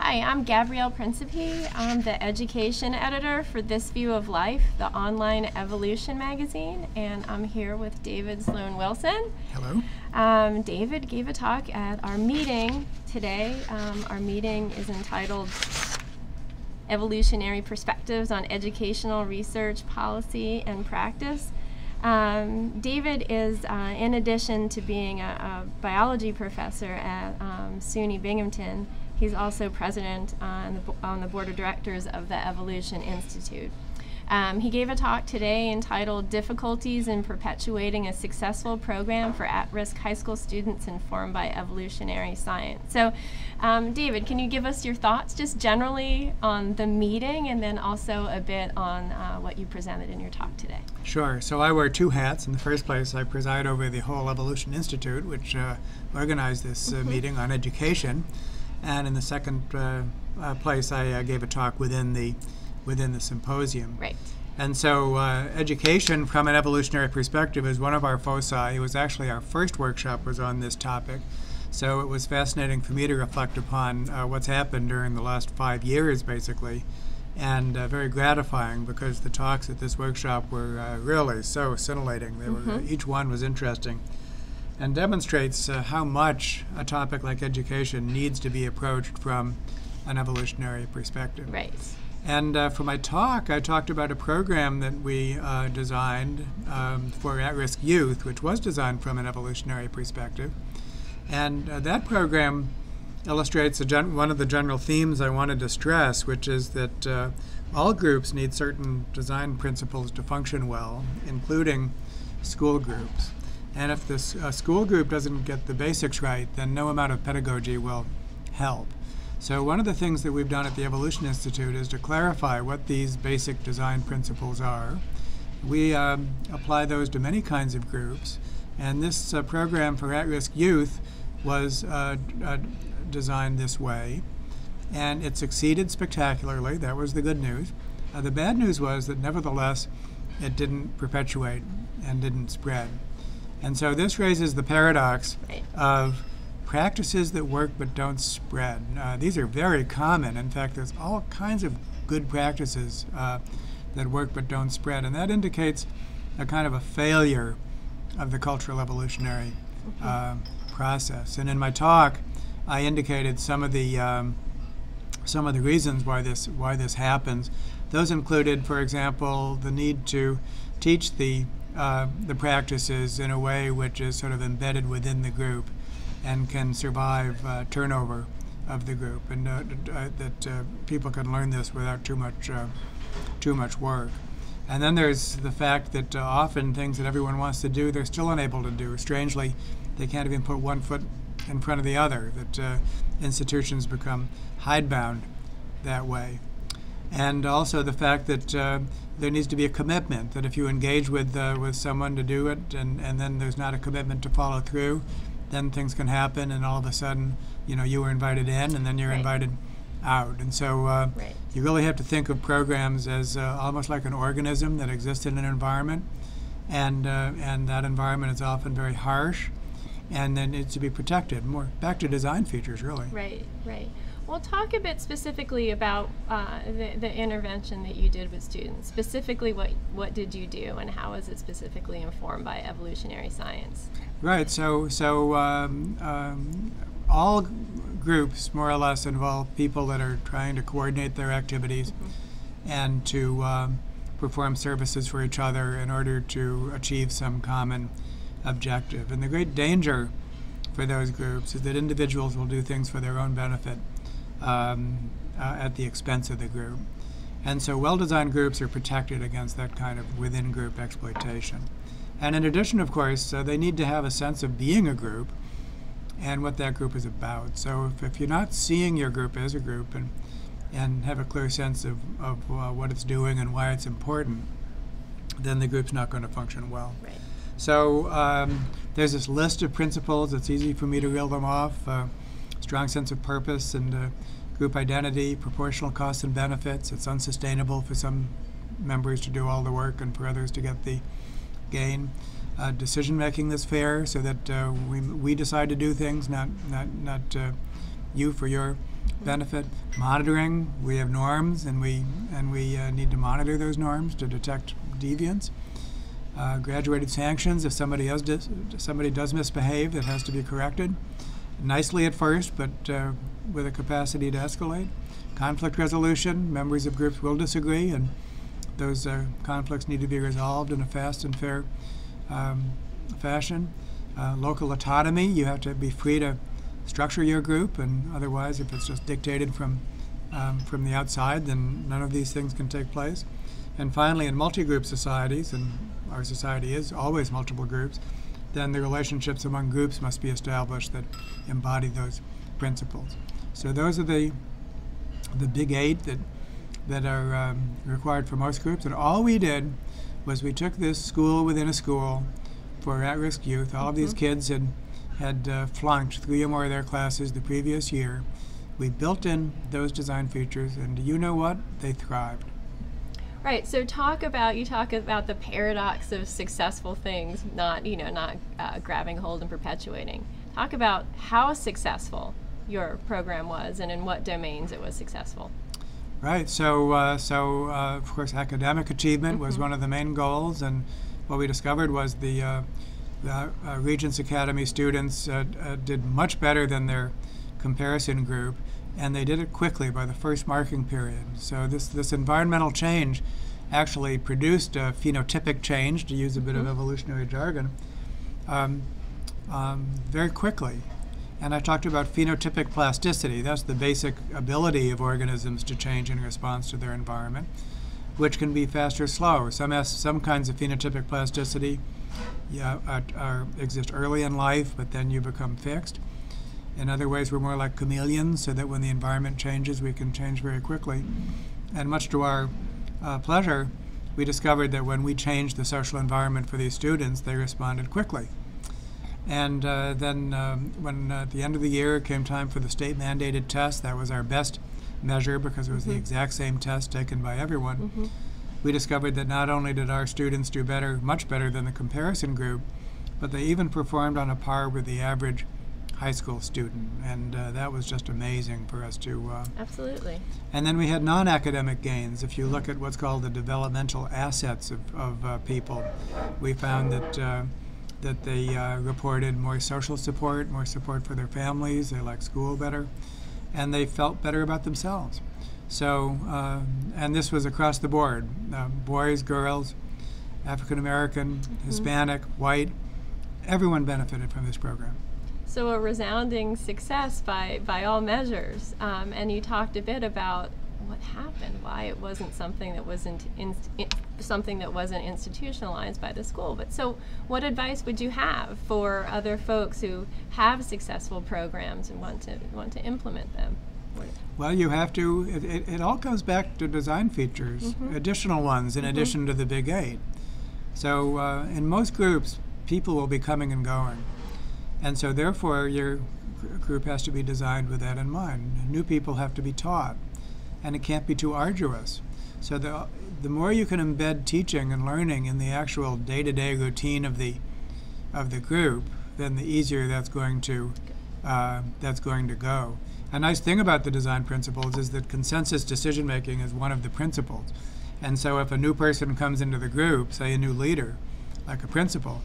Hi, I'm Gabrielle Principe. I'm the education editor for This View of Life, the online evolution magazine, and I'm here with David Sloan Wilson. Hello. David gave a talk at our meeting today. Our meeting is entitled Evolutionary Perspectives on Educational Research, Policy, and Practice. David is, in addition to being a biology professor at SUNY Binghamton, he's also president on the board of directors of the Evolution Institute. He gave a talk today entitled Difficulties in Perpetuating a Successful Program for At-Risk High School Students Informed by Evolutionary Science. So, David, can you give us your thoughts just generally on the meeting and then also a bit on what you presented in your talk today? Sure. So I wear two hats. In the first place, I preside over the whole Evolution Institute, which organized this meeting on education. And in the second place, I gave a talk within the symposium. Right. And so education from an evolutionary perspective is one of our foci. It was actually our first workshop was on this topic. So it was fascinating for me to reflect upon what's happened during the last 5 years, basically, and very gratifying because the talks at this workshop were really so scintillating. They were, each one was interesting and demonstrates how much a topic like education needs to be approached from an evolutionary perspective. Right. And for my talk, I talked about a program that we designed for at-risk youth, which was designed from an evolutionary perspective. And that program illustrates one of the general themes I wanted to stress, which is that all groups need certain design principles to function well, including school groups. And if this school group doesn't get the basics right, then no amount of pedagogy will help. So one of the things that we've done at the Evolution Institute is to clarify what these basic design principles are. We apply those to many kinds of groups, and this program for at-risk youth was designed this way, and it succeeded spectacularly. That was the good news. The bad news was that nevertheless it didn't perpetuate and didn't spread. And so this raises the paradox of practices that work but don't spread. These are very common. In fact, there's all kinds of good practices that work but don't spread, and that indicates a kind of a failure of the cultural evolutionary process. And in my talk, I indicated some of the reasons why this happens. Those included, for example, the need to teach the practices in a way which is sort of embedded within the group and can survive turnover of the group, and that people can learn this without too much work. And then there's the fact that often things that everyone wants to do, they're still unable to do. Strangely, they can't even put one foot in front of the other, that institutions become hidebound that way. And also the fact that there needs to be a commitment, that if you engage with someone to do it and then there's not a commitment to follow through, then things can happen and all of a sudden, you were invited in and then you're invited out. And so you really have to think of programs as almost like an organism that exists in an environment, and that environment is often very harsh and then needs to be protected. More back to design features, really. Right, right. Well, talk a bit specifically about the intervention that you did with students. Specifically, what did you do, and how is it specifically informed by evolutionary science? Right. So all groups more or less involve people that are trying to coordinate their activities and to perform services for each other in order to achieve some common objective. And the great danger for those groups is that individuals will do things for their own benefit at the expense of the group. And so well-designed groups are protected against that kind of within-group exploitation. And in addition, of course, they need to have a sense of being a group and what that group is about. So if you're not seeing your group as a group and have a clear sense of what it's doing and why it's important, then the group's not going to function well. Right. So there's this list of principles. It's easy for me to reel them off. Strong sense of purpose and group identity, proportional costs and benefits. It's unsustainable for some members to do all the work and for others to get the gain. Decision making that's fair, so that we decide to do things, not you for your benefit. Monitoring, we have norms, and we need to monitor those norms to detect deviance. Graduated sanctions, if somebody does misbehave, that has to be corrected. Nicely at first, but with a capacity to escalate. Conflict resolution, members of groups will disagree, and those conflicts need to be resolved in a fast and fair fashion. Local autonomy, you have to be free to structure your group, and otherwise, if it's just dictated from the outside, then none of these things can take place. And finally, in multi-group societies, and our society is always multiple groups, then the relationships among groups must be established that embody those principles. So those are the big 8 that are required for most groups. And all we did was we took this school within a school for at-risk youth. All of these kids had flunked 3 or more of their classes the previous year. We built in those design features, and you know what? They thrived. Right. So you talk about the paradox of successful things, not grabbing hold and perpetuating. Talk about how successful your program was, and in what domains it was successful. Right. So of course, academic achievement was one of the main goals, and what we discovered was the Regents Academy students did much better than their comparison group, and they did it quickly by the first marking period. So this environmental change actually produced a phenotypic change, to use a bit of evolutionary jargon, very quickly. And I talked about phenotypic plasticity. That's the basic ability of organisms to change in response to their environment, which can be fast or slow. Some kinds of phenotypic plasticity exist early in life, but then you become fixed. In other ways, we're more like chameleons, so that when the environment changes, we can change very quickly. And much to our pleasure, we discovered that when we changed the social environment for these students, they responded quickly. And then when at the end of the year it came time for the state-mandated test, that was our best measure because it was the exact same test taken by everyone. We discovered that not only did our students do better, much better than the comparison group, but they even performed on a par with the average high school student, and that was just amazing for us to Absolutely. And then we had non-academic gains. If you look at what's called the developmental assets of people, we found that they reported more social support, more support for their families, they liked school better, and they felt better about themselves. So, and this was across the board, boys, girls, African American, Hispanic, white, everyone benefited from this program. So a resounding success by all measures. And you talked a bit about what happened, why it wasn't something that wasn't institutionalized by the school. But so what advice would you have for other folks who have successful programs and want to implement them? Well, you have to, it all comes back to design features, additional ones in addition to the big 8. So in most groups, people will be coming and going. And so therefore, your group has to be designed with that in mind. New people have to be taught, and it can't be too arduous. So the more you can embed teaching and learning in the actual day-to-day routine of the group, then the easier that's going to go. A nice thing about the design principles is that consensus decision-making is one of the principles. And so if a new person comes into the group, say a new leader, like a principal,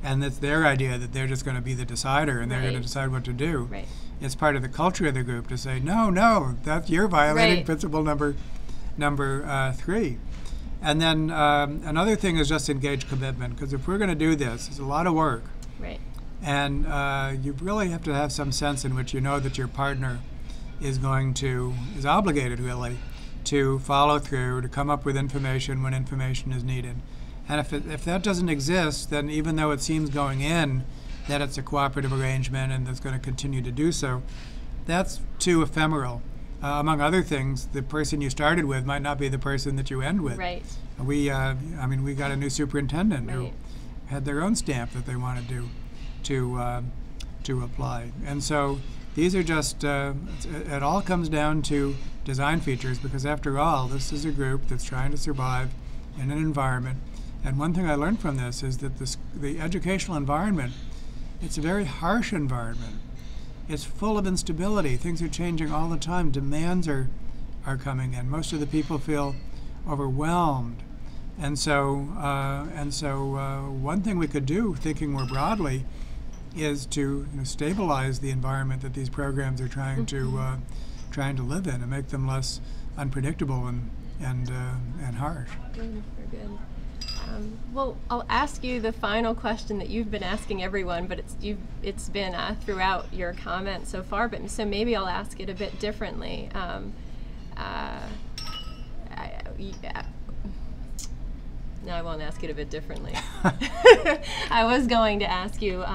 and it's their idea that they're just going to be the decider and they're going to decide what to do, it's part of the culture of the group to say, no, you're violating principle number 3. And then another thing is just engage commitment, because if we're going to do this, it's a lot of work. And you really have to have some sense in which you know that your partner is obligated really to follow through, to come up with information when information is needed. And if that doesn't exist, then even though it seems going in that it's a cooperative arrangement and that's going to continue to do so, that's too ephemeral. Among other things, the person you started with might not be the person that you end with. We got a new superintendent who had their own stamp that they wanted to apply. And so these are just, it all comes down to design features, because after all, this is a group that's trying to survive in an environment. And one thing I learned from this is that the educational environment, it's a very harsh environment. it's full of instability. Things are changing all the time. Demands are coming in. Most of the people feel overwhelmed. And so one thing we could do, thinking more broadly, is to stabilize the environment that these programs are trying to live in and make them less unpredictable and harsh. Good. Well, I'll ask you the final question that you've been asking everyone, but it's been throughout your comments so far. But so maybe I'll ask it a bit differently. No, I won't ask it a bit differently. I was going to ask you,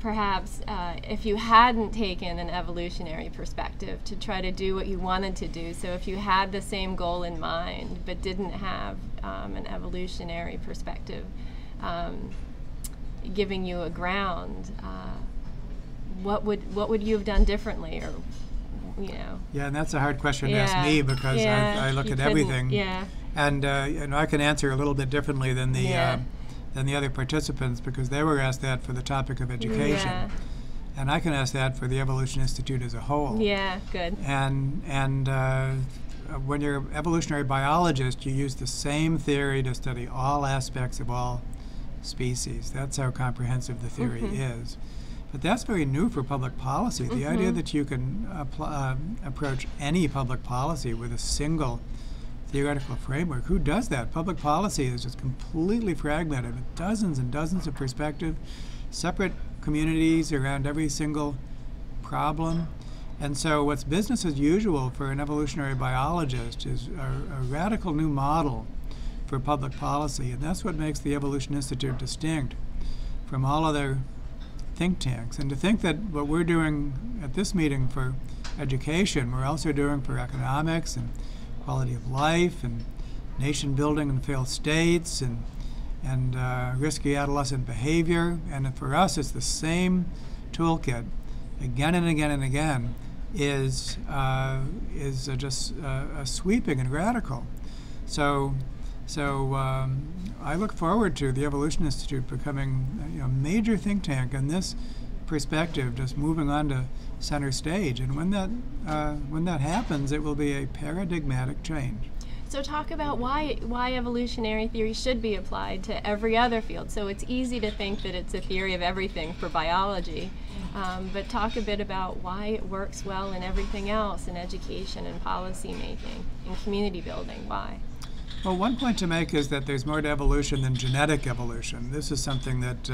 perhaps, if you hadn't taken an evolutionary perspective to try to do what you wanted to do, so if you had the same goal in mind but didn't have an evolutionary perspective giving you a ground, what would you have done differently, or Yeah, and that's a hard question to ask me, because I look at everything. Yeah. And I can answer a little bit differently than the other participants, because they were asked that for the topic of education. Yeah. And I can ask that for the Evolution Institute as a whole. Yeah, good. And when you're an evolutionary biologist, you use the same theory to study all aspects of all species. That's how comprehensive the theory is. But that's very new for public policy. The idea that you can approach any public policy with a single theoretical framework. Who does that? Public policy is just completely fragmented with dozens and dozens of perspectives, separate communities around every single problem. And so what's business as usual for an evolutionary biologist is a radical new model for public policy. And that's what makes the Evolution Institute distinct from all other think tanks. And to think that what we're doing at this meeting for education, we're also doing for economics and quality of life and nation building in failed states and risky adolescent behavior. And for us, it's the same toolkit again and again and again, is just sweeping and radical. So I look forward to the Evolution Institute becoming a major think tank in this perspective, just moving on to center stage. And when that happens, it will be a paradigmatic change. So talk about why evolutionary theory should be applied to every other field. So it's easy to think that it's a theory of everything for biology, but talk a bit about why it works well in everything else, in education and policy making, in community building. Why? Well, one point to make is that there's more to evolution than genetic evolution. This is something that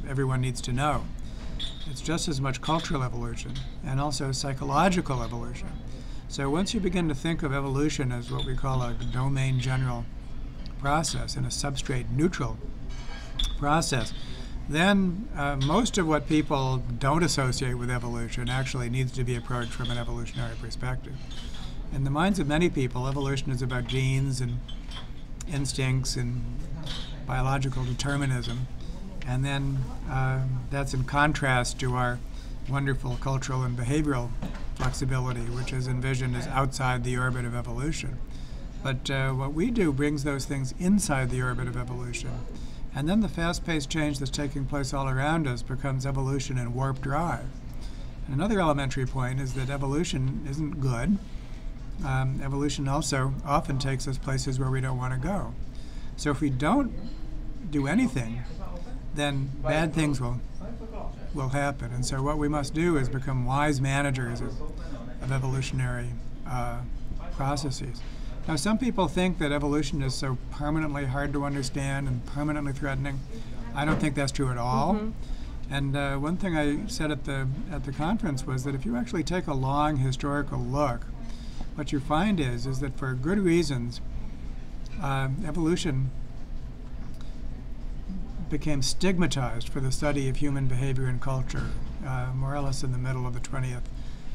everyone needs to know. It's just as much cultural evolution and also psychological evolution. So once you begin to think of evolution as what we call a domain general process and a substrate neutral process, then most of what people don't associate with evolution actually needs to be approached from an evolutionary perspective. In the minds of many people, evolution is about genes and instincts and biological determinism. And then that's in contrast to our wonderful cultural and behavioral flexibility, which is envisioned as outside the orbit of evolution. But what we do brings those things inside the orbit of evolution. And then the fast-paced change that's taking place all around us becomes evolution in warp drive. And another elementary point is that evolution isn't good. Evolution also often takes us places where we don't want to go. So if we don't do anything, then bad things will happen. And so what we must do is become wise managers of evolutionary processes. Now, some people think that evolution is so permanently hard to understand and permanently threatening. I don't think that's true at all. And one thing I said at the conference was that if you actually take a long historical look, what you find is that for good reasons, evolution became stigmatized for the study of human behavior and culture, more or less in the middle of the 20th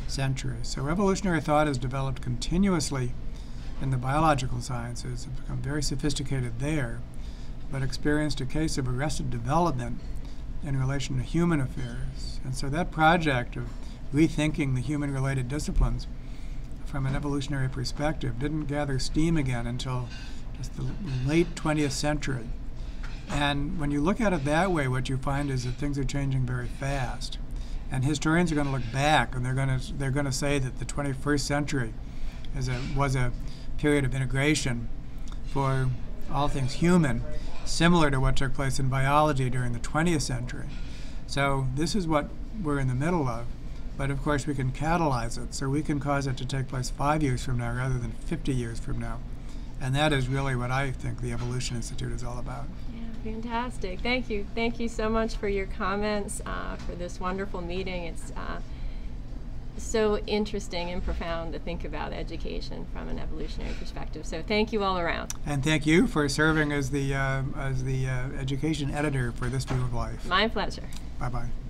century. So evolutionary thought has developed continuously in the biological sciences, have become very sophisticated there, but experienced a case of arrested development in relation to human affairs. And so that project of rethinking the human-related disciplines from an evolutionary perspective didn't gather steam again until just the late 20th century. And when you look at it that way, what you find is that things are changing very fast. And historians are going to look back, and they're going to say that the 21st century was a period of integration for all things human, similar to what took place in biology during the 20th century. So this is what we're in the middle of. But of course we can catalyze it, so we can cause it to take place 5 years from now rather than 50 years from now. And that is really what I think the Evolution Institute is all about. Yeah, fantastic. Thank you. Thank you so much for your comments, for this wonderful meeting. It's so interesting and profound to think about education from an evolutionary perspective. So thank you all around. And thank you for serving as the education editor for this view of life. My pleasure. Bye-bye.